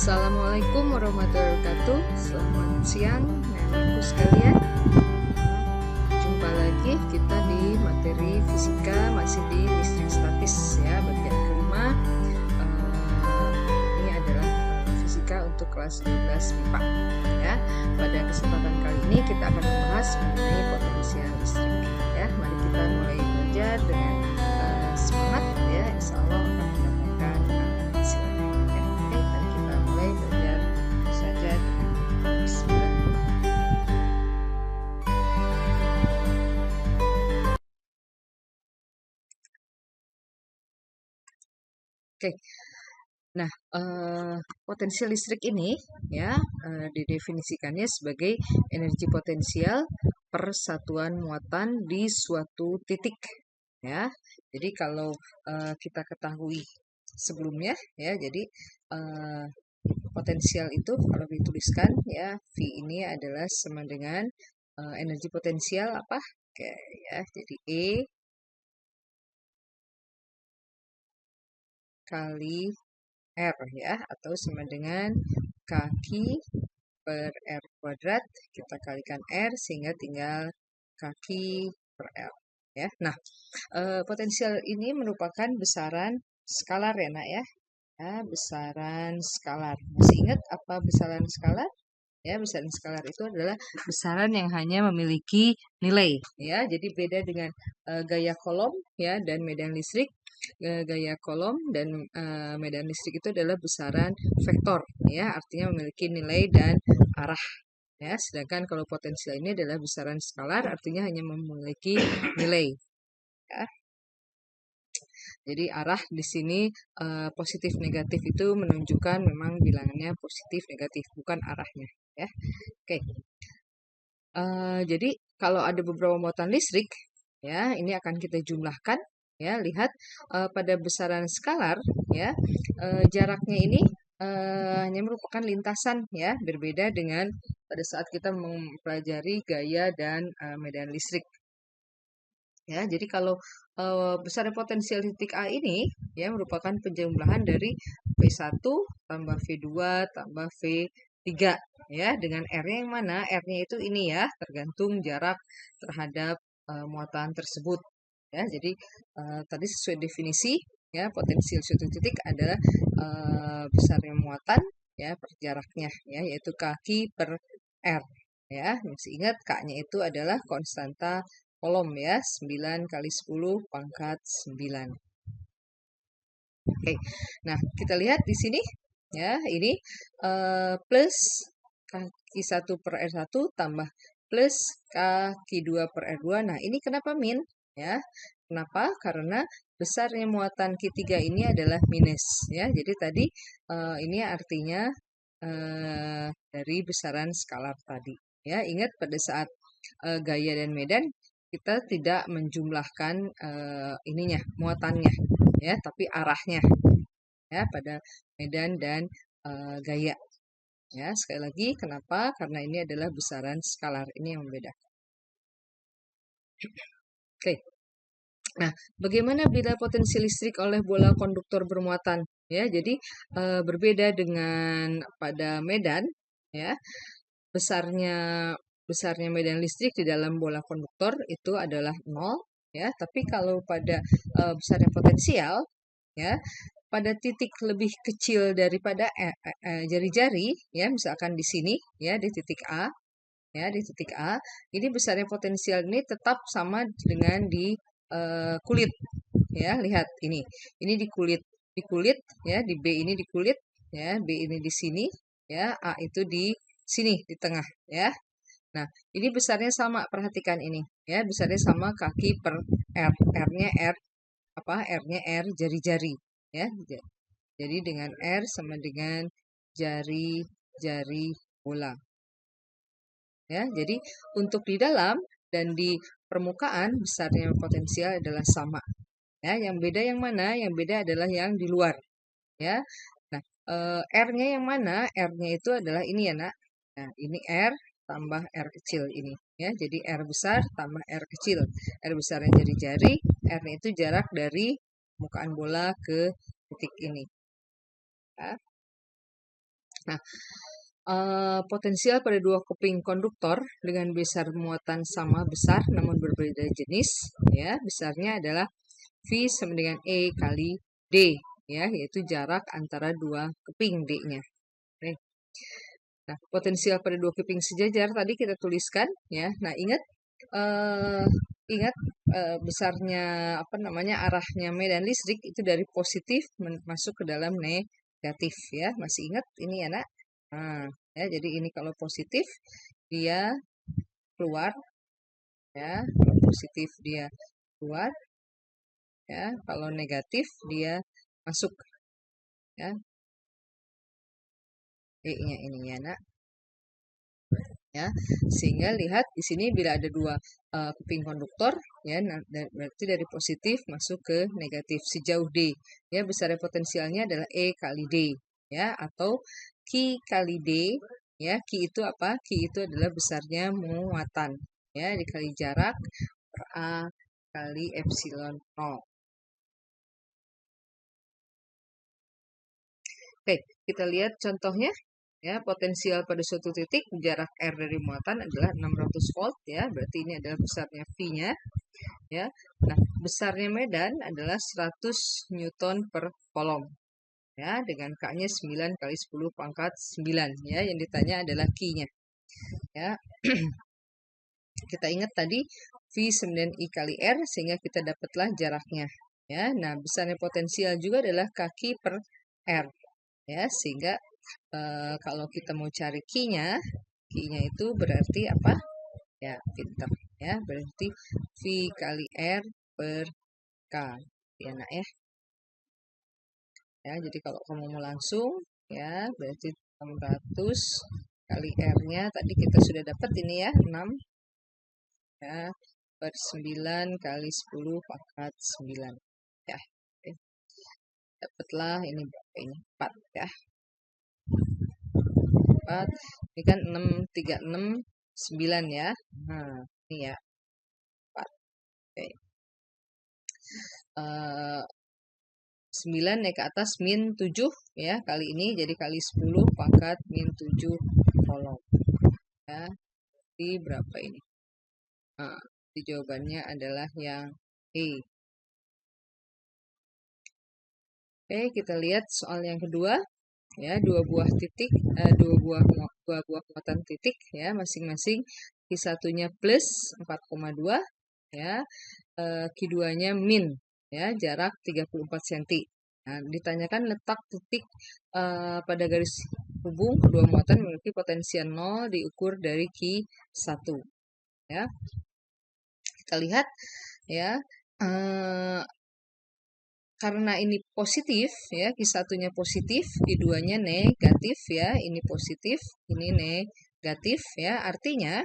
Assalamualaikum warahmatullahi wabarakatuh. Selamat siang nenek-nenekku sekalian. Jumpa lagi kita di materi fisika, masih di listrik statis ya, bagian kelima. Ini adalah fisika untuk kelas 12 MIPA ya. Pada kesempatan kali ini kita akan membahas mengenai potensial listrik ya. Mari kita mulai belajar dengan semangat ya. Insya Allah akan mendapatkan hasilnya ya. Oke, mari kita mulai belajar saja dengan bismillah. Oke. Nah, potensial listrik ini ya didefinisikannya sebagai energi potensial per satuan muatan di suatu titik ya. Jadi kalau kita ketahui sebelumnya ya, jadi potensial itu kalau dituliskan ya, V ini adalah sama dengan energi potensial apa? Oke ya, jadi E kali R ya, atau sama dengan kaki per R kuadrat, kita kalikan R sehingga tinggal kaki per L ya. Nah, potensial ini merupakan besaran skalar ya nak ya. Ya, besaran skalar. Masih ingat apa besaran skalar? Ya, besaran skalar itu adalah besaran yang hanya memiliki nilai ya. Jadi beda dengan gaya kolom ya dan medan listrik. Gaya kolom dan medan listrik itu adalah besaran vektor ya, artinya memiliki nilai dan arah ya. Sedangkan kalau potensial ini adalah besaran skalar, artinya hanya memiliki nilai ya. Jadi arah di sini positif negatif itu menunjukkan memang bilangannya positif negatif, bukan arahnya ya. Oke. Jadi kalau ada beberapa muatan listrik ya, ini akan kita jumlahkan ya. Lihat pada besaran skalar ya, jaraknya ini hanya merupakan lintasan ya, berbeda dengan pada saat kita mempelajari gaya dan medan listrik. Ya, jadi kalau besaran potensial titik A ini ya merupakan penjumlahan dari V1 tambah V2 tambah V3 ya, dengan R-nya yang mana? R-nya itu ini ya, tergantung jarak terhadap muatan tersebut ya. Jadi tadi sesuai definisi ya, potensial suatu titik adalah besarnya muatan ya per jaraknya ya, yaitu kaki per R ya. Masih ingat K-nya itu adalah konstanta kolom ya, 9 kali 10 pangkat 9. Oke. Nah, kita lihat di sini ya, ini plus kaki 1 per R1 tambah plus kaki 2 per R2. Nah, ini kenapa min ya? Kenapa? Karena besarnya muatan Q3 ini adalah minus ya. Jadi tadi ini artinya dari besaran skalar tadi ya. Ingat pada saat gaya dan medan kita tidak menjumlahkan ininya, muatannya ya, tapi arahnya ya pada medan dan gaya ya. Sekali lagi kenapa? Karena ini adalah besaran skalar, ini yang membedakan. Oke. Nah, bagaimana bila potensi listrik oleh bola konduktor bermuatan ya? Jadi berbeda dengan pada medan ya, besarnya medan listrik di dalam bola konduktor itu adalah 0 ya, tapi kalau pada besarnya potensial ya, pada titik lebih kecil daripada jari-jari ya, misalkan di sini ya, di titik A ya, di titik A ini besarnya potensial ini tetap sama dengan di kulit ya. Lihat ini di kulit ya, di B ini di kulit ya, B ini di sini ya, A itu di sini di tengah ya. Nah, ini besarnya sama, perhatikan ini ya, besarnya sama kaki per R. R-nya R apa? R-nya R jari-jari ya. Jadi dengan R sama dengan jari-jari bola. Ya, jadi untuk di dalam dan di permukaan besarnya potensial adalah sama. Ya, yang beda yang mana? Yang beda adalah yang di luar. Ya. Nah, R-nya yang mana? R-nya itu adalah ini ya, Nak. Nah, ini R tambah R kecil ini ya. Jadi R besar tambah R kecil. R besarnya jari-jari, R-nya itu jarak dari permukaan bola ke titik ini. Ya. Nah, potensial pada dua keping konduktor dengan besar muatan sama besar namun berbeda jenis, ya, besarnya adalah V sama dengan E kali D, ya, yaitu jarak antara dua keping D-nya. Oke. Nah, potensial pada dua keping sejajar tadi kita tuliskan, ya. Nah, ingat eh, ingat besarnya apa namanya arahnya medan listrik itu dari positif masuk ke dalam negatif, ya. Masih ingat ini ya, Nak? Nah, ya, jadi ini kalau positif dia keluar, ya. Kalau positif dia keluar, ya. Kalau negatif dia masuk, ya. E-nya ini ya, Nak. Ya, sehingga lihat di sini bila ada dua keping konduktor, ya, berarti dari positif masuk ke negatif sejauh D, ya, besarnya potensialnya adalah E kali D, ya, atau Q kali D, ya. Q itu apa? Q itu adalah besarnya muatan, ya, dikali jarak per A kali epsilon 0. Oke, kita lihat contohnya. Ya, potensial pada suatu titik jarak R dari muatan adalah 600 volt, ya. Berarti ini adalah besarnya V-nya, ya. Nah, besarnya medan adalah 100 Newton per kolom, ya, dengan K-nya 9 kali 10 pangkat 9, ya. Yang ditanya adalah Q-nya, ya. Kita ingat tadi V 9 I kali R sehingga kita dapatlah jaraknya, ya. Nah, besarnya potensial juga adalah kaki per R, ya, sehingga kalau kita mau cari Q-nya itu berarti apa? Ya, pinter, ya, berarti V kali R per K, ya, Nak, ya. Ya, jadi kalau kamu mau langsung, ya, berarti 600 kali R-nya tadi kita sudah dapat ini ya, 6, ya, per 9 kali 10 pangkat 9, ya. Oke. Dapatlah ini berapa ini? 4, ya. 4, ini kan 6, 3, 6, 9, ya. Nah, ini ya, 4. Oke. 9 naik ke atas min 7, ya, kali ini jadi kali 10 pangkat min 7 kolom, ya. Jadi berapa ini? Nah, jadi jawabannya adalah yang E. Oke, kita lihat soal yang kedua, ya, dua buah muatan titik, ya, masing-masing Q1-nya plus 4,2, ya, Q2-nya min, ya, jarak 34 cm. Nah, ditanyakan letak titik pada garis hubung kedua muatan memiliki potensial 0 diukur dari Q1, ya. Kita lihat, ya, karena ini positif, ya, Q1-nya positif, Q2-nya negatif, ya, ini positif, ini negatif, ya, artinya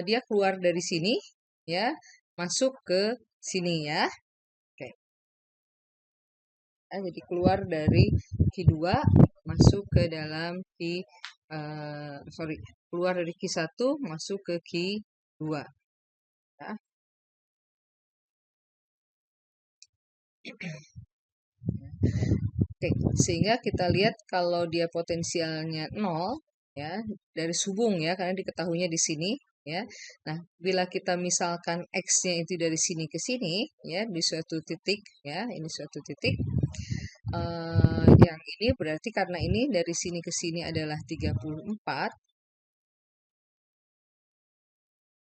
dia keluar dari sini, ya, masuk ke sini, ya. Oke. Ya, jadi keluar dari Q2 masuk ke dalam keluar dari Q1 masuk ke Q2, ya. Oke, sehingga kita lihat kalau dia potensialnya 0, ya, dari hubung, ya, karena diketahuinya di sini, ya. Nah, bila kita misalkan X-nya itu dari sini ke sini, ya, di suatu titik, ya, ini suatu titik, yang ini berarti karena ini dari sini ke sini adalah 34,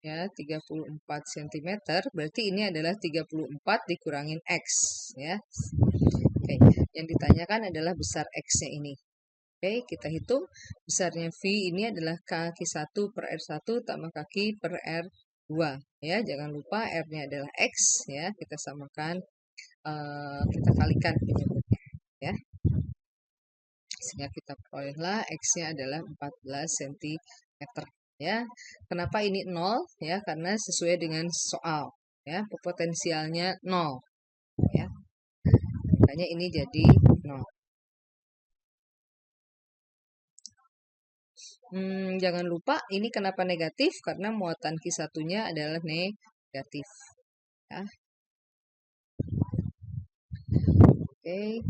ya, 34 cm, berarti ini adalah 34 dikurangin X, ya. Oke, yang ditanyakan adalah besar X-nya ini. Oke, kita hitung besarnya V ini adalah kaki 1 per R1 tambah kaki per R2, ya. Jangan lupa R-nya adalah X, ya. Kita samakan, kita kalikan penyebutnya, ya. Sehingga kita perolehlah X-nya adalah 14 cm, ya. Kenapa ini 0? Ya, karena sesuai dengan soal, ya, potensialnya 0, ya. Makanya ini jadi 0. Jangan lupa ini kenapa negatif? Karena muatan Q1-nya adalah negatif, ya. Oke,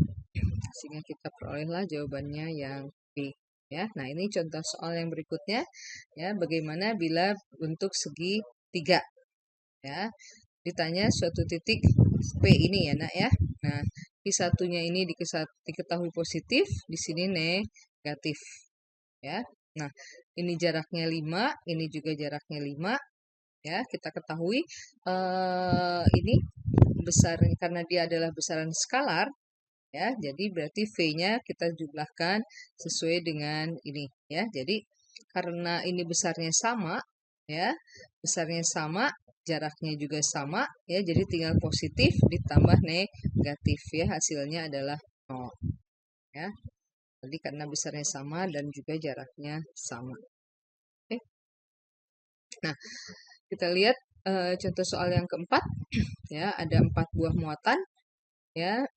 sehingga kita perolehlah jawabannya yang B, ya. Nah, ini contoh soal yang berikutnya ya, bagaimana bila bentuk segi 3 ya. Ditanya suatu titik P ini ya, Nak ya. Nah, P1-nya ini diketahui positif, di sini negatif ya. Nah, ini jaraknya 5, ini juga jaraknya 5 ya. Kita ketahui ini besar karena dia adalah besaran skalar ya, jadi berarti V-nya kita jumlahkan sesuai dengan ini ya. Jadi karena ini besarnya sama ya, besarnya sama, jaraknya juga sama ya, jadi tinggal positif ditambah negatif ya, hasilnya adalah 0 ya. Jadi karena besarnya sama dan juga jaraknya sama. Oke. Nah, kita lihat contoh soal yang keempat ya, ada 4 buah muatan ya.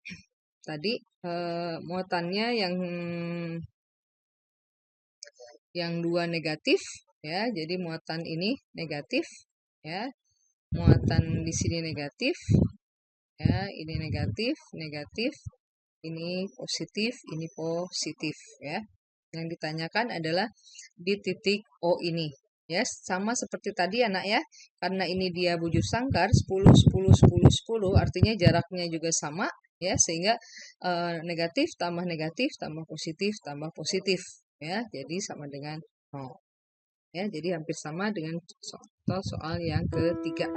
Tadi muatannya yang 2 negatif ya, jadi muatan ini negatif ya, muatan di sini negatif ya, ini negatif, negatif, ini positif ya. Yang ditanyakan adalah di titik O ini ya, sama seperti tadi anak ya, karena ini dia bujur sangkar 10 10 10 10, artinya jaraknya juga sama ya, sehingga negatif tambah positif ya, jadi sama dengan 0 ya, jadi hampir sama dengan contoh soal yang ketiga.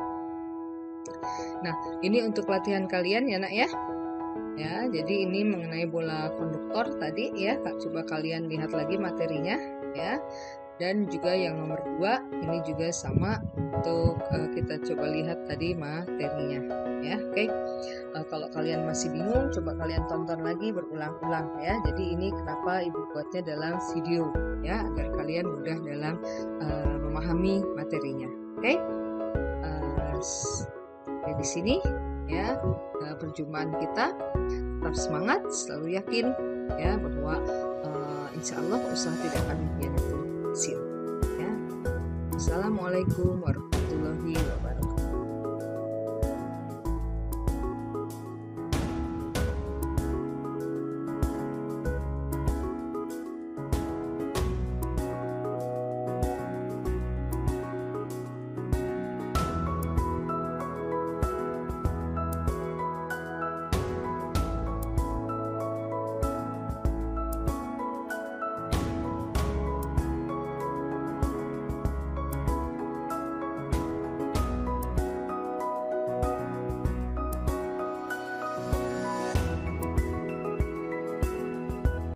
Nah, ini untuk latihan kalian ya nak ya. Ya, jadi ini mengenai bola konduktor tadi ya, coba kalian lihat lagi materinya ya. Dan juga yang nomor 2 ini juga sama, untuk kita coba lihat tadi materinya ya. Oke. Kalau kalian masih bingung, coba kalian tonton lagi berulang-ulang ya. Jadi ini kenapa ibu buatnya dalam video ya, agar kalian mudah dalam memahami materinya. Oke. Di sini ya perjumpaan kita. Tetap semangat, selalu yakin ya bahwa insya Allah usaha tidak akan mengkhianati hasil ya. Assalamualaikum warahmatullahi wabarakatuh.